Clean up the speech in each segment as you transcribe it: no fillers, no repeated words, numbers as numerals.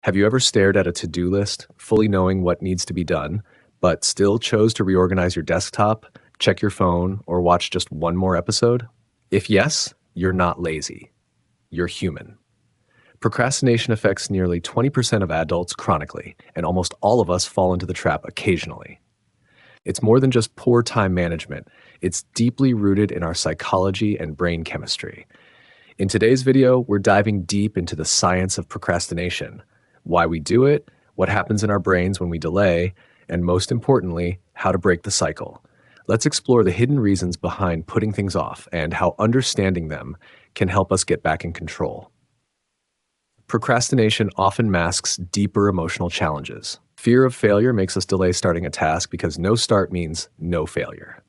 Have you ever stared at a to-do list, fully knowing what needs to be done, but still chose to reorganize your desktop, check your phone, or watch just one more episode? If yes, you're not lazy. You're human. Procrastination affects nearly 20% of adults chronically, and almost all of us fall into the trap occasionally. It's more than just poor time management. It's deeply rooted in our psychology and brain chemistry. In today's video, we're diving deep into the science of procrastination, why we do it, what happens in our brains when we delay, and most importantly, how to break the cycle. Let's explore the hidden reasons behind putting things off and how understanding them can help us get back in control. Procrastination often masks deeper emotional challenges. Fear of failure makes us delay starting a task because no start means no failure.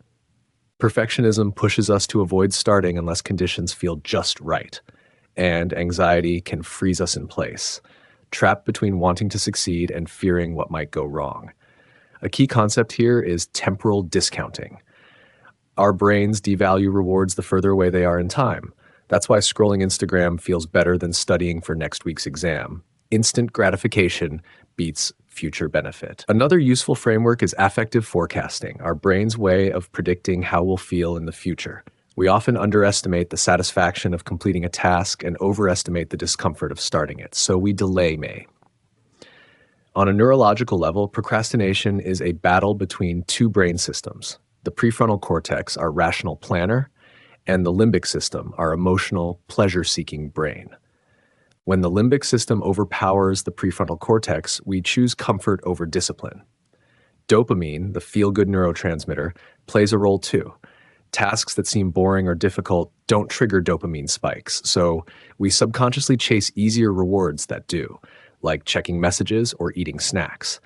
Perfectionism pushes us to avoid starting unless conditions feel just right, and anxiety can freeze us in place, trapped between wanting to succeed and fearing what might go wrong. A key concept here is temporal discounting. Our brains devalue rewards the further away they are in time. That's why scrolling Instagram feels better than studying for next week's exam. Instant gratification beats future benefit. Another useful framework is affective forecasting, our brain's way of predicting how we'll feel in the future. We often underestimate the satisfaction of completing a task and overestimate the discomfort of starting it, so we delay May. On a neurological level, procrastination is a battle between two brain systems: the prefrontal cortex, our rational planner, and the limbic system, our emotional, pleasure-seeking brain. When the limbic system overpowers the prefrontal cortex, we choose comfort over discipline. Dopamine, the feel-good neurotransmitter, plays a role too. Tasks that seem boring or difficult don't trigger dopamine spikes, so we subconsciously chase easier rewards that do, like checking messages or eating snacks.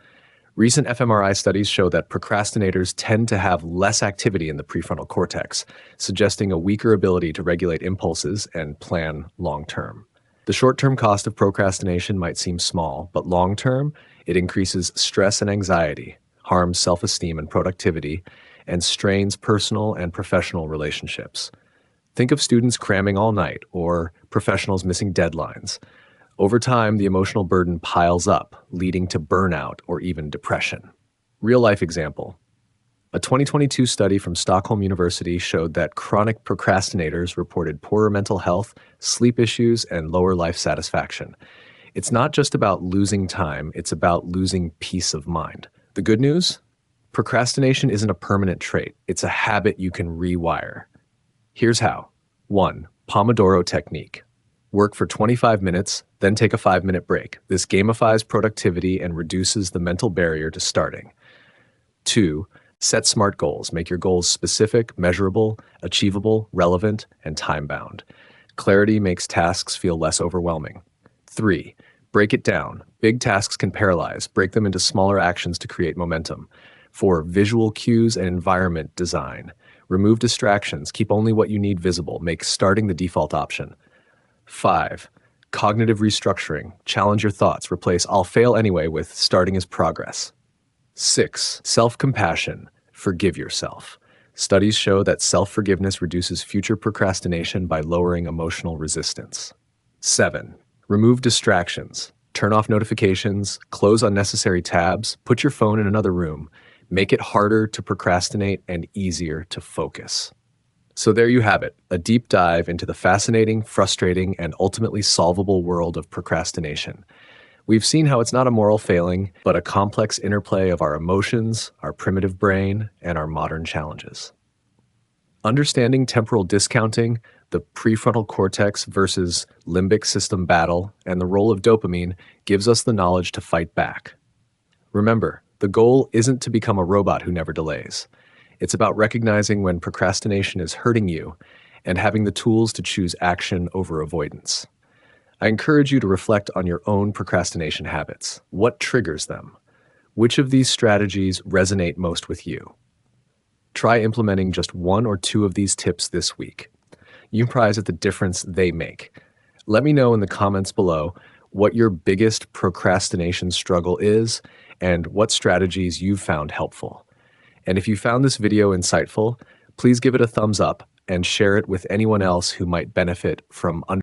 Recent fMRI studies show that procrastinators tend to have less activity in the prefrontal cortex, suggesting a weaker ability to regulate impulses and plan long-term. The short-term cost of procrastination might seem small, but long-term, it increases stress and anxiety, harms self-esteem and productivity, and strains personal and professional relationships. Think of students cramming all night or professionals missing deadlines. Over time, the emotional burden piles up, leading to burnout or even depression. Real-life example. A 2022 study from Stockholm University showed that chronic procrastinators reported poorer mental health, sleep issues, and lower life satisfaction. It's not just about losing time, it's about losing peace of mind. The good news? Procrastination isn't a permanent trait. It's a habit you can rewire. Here's how. 1. Pomodoro Technique. Work for 25 minutes, then take a 5-minute break. This gamifies productivity and reduces the mental barrier to starting. 2. Set SMART goals. Make your goals specific, measurable, achievable, relevant, and time-bound. Clarity makes tasks feel less overwhelming. 3. Break it down. Big tasks can paralyze. Break them into smaller actions to create momentum. 4. Visual cues and environment design. Remove distractions. Keep only what you need visible. Make starting the default option. 5. Cognitive restructuring. Challenge your thoughts. Replace "I'll fail anyway" with "starting is progress." 6. Self-compassion. Forgive yourself. Studies show that self-forgiveness reduces future procrastination by lowering emotional resistance. 7. Remove distractions. Turn off notifications, close unnecessary tabs, put your phone in another room. Make it harder to procrastinate and easier to focus. So there you have it, a deep dive into the fascinating, frustrating, and ultimately solvable world of procrastination. We've seen how it's not a moral failing, but a complex interplay of our emotions, our primitive brain, and our modern challenges. Understanding temporal discounting, the prefrontal cortex versus limbic system battle, and the role of dopamine gives us the knowledge to fight back. Remember, the goal isn't to become a robot who never delays. It's about recognizing when procrastination is hurting you and having the tools to choose action over avoidance. I encourage you to reflect on your own procrastination habits. What triggers them? Which of these strategies resonate most with you? Try implementing just 1 or 2 of these tips this week. You can prize at the difference they make. Let me know in the comments below what your biggest procrastination struggle is and what strategies you've found helpful. And if you found this video insightful, please give it a thumbs up and share it with anyone else who might benefit from